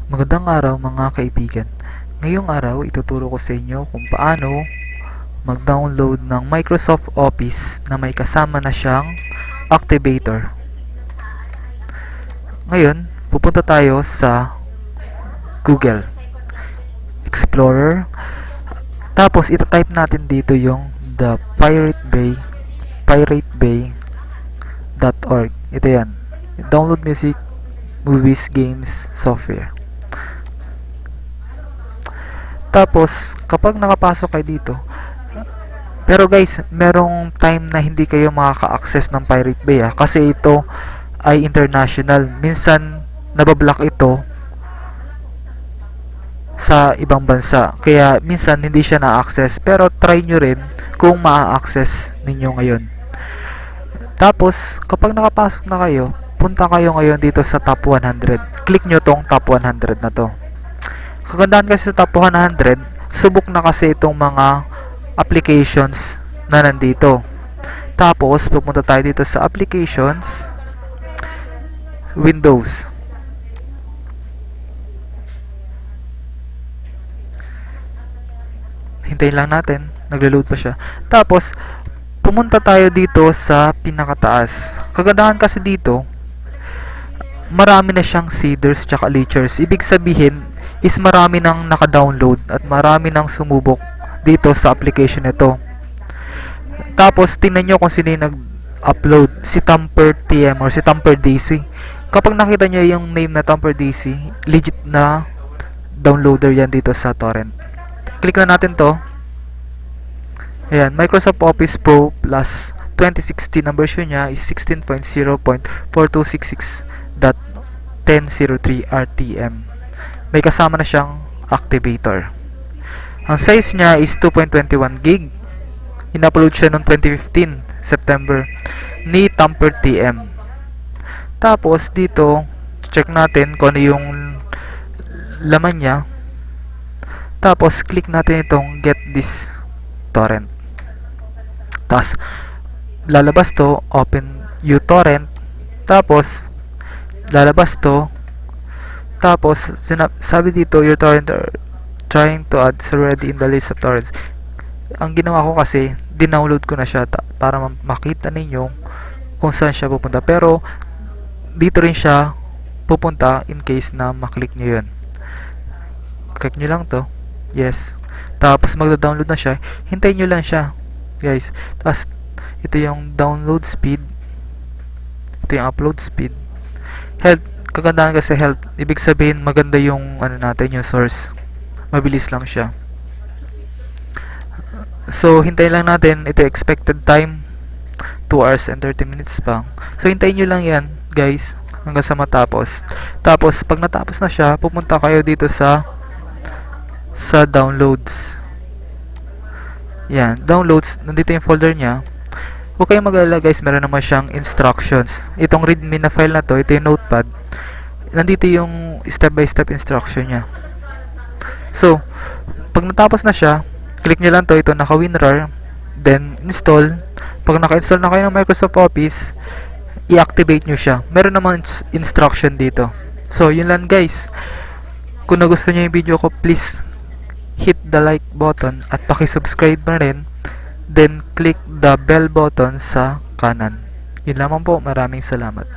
Magandang araw mga kaibigan. Ngayong araw, ituturo ko sa inyo kung paano mag-download ng Microsoft Office na may kasama na siyang Activator. Ngayon, pupunta tayo sa Google Explorer. Tapos, itatype natin dito yung the piratebay.org. Ito yan. Download music, movies, games, software. Tapos, kapag nakapasok kayo dito, pero guys, merong time na hindi kayo makaka-access ng Pirate Bay kasi ito ay international. Minsan, nabablock ito sa ibang bansa. Kaya, minsan, hindi siya na-access. Pero, try nyo rin kung ma-access ninyo ngayon. Tapos, kapag nakapasok na kayo, punta kayo ngayon dito sa top 100. Click nyo tong top 100 na to. Kagandahan kasi sa top 100, subok na kasi itong mga applications na nandito. Tapos, pupunta tayo dito sa applications, Windows. Hintayin lang natin, naglo-load pa siya. Tapos, pumunta tayo dito sa pinakataas. Kagandahan kasi dito, marami na siyang shaders tsaka leechers. Ibig sabihin, is marami nang naka-download at marami nang sumubok dito sa application nito. Tapos tingnan nyo kung sino yung nag-upload, si Tamper TM or si Tamper DC. Kapag nakita nyo yung name na Tamper DC, legit na downloader yan dito sa torrent. Click na natin to. Ayan, Microsoft Office Pro Plus 2016 ang version niya is 16.0.4266.1003 RTM. May kasama na siyang Activator. Ang size niya is 2.21 gig. In-upload siya noong 2015, September, ni Tamper TM. Tapos, dito, check natin kung ano yung laman niya. Tapos, click natin itong Get This Torrent. Tapos, lalabas to, Open uTorrent. Tapos, lalabas to. Tapos, sabi dito, your torrent are trying to add is already in the list of torrents. Ang ginawa ko kasi, dinownload ko na siya para makita ninyo kung saan siya pupunta. Pero, dito rin siya pupunta in case na maklik nyo yun. Click nyo lang to. Yes. Tapos, magda-download na siya. Hintayin nyo lang siya, guys. Tapos, ito yung download speed. Ito yung upload speed. Health. Kagandahan kasi health, ibig sabihin maganda yung ano natin, yung source. Mabilis lang siya. So, hintayin lang natin. Ito expected time 2 hours and 30 minutes pa. So, hintayin nyo lang yan, guys, hanggang sa matapos. Tapos, pag natapos na siya, pupunta kayo dito sa downloads. Yan, downloads, nandito yung folder niya. Huwag kayong mag-alala, guys, meron naman siyang instructions. Itong readme na file na to, ito yung notepad. Nandito yung step by step instruction niya. So, pag natapos na siya, click nyo lang to, ito naka-WinRAR, then install. Pag naka-install na kayo ng Microsoft Office, i-activate nyo siya. Meron naman instruction dito. So, yun lang, guys. Kung nagustuhan nyo yung video ko, please hit the like button at paki-subscribe na rin. Then, click the bell button sa kanan. Yun lamang po. Maraming salamat.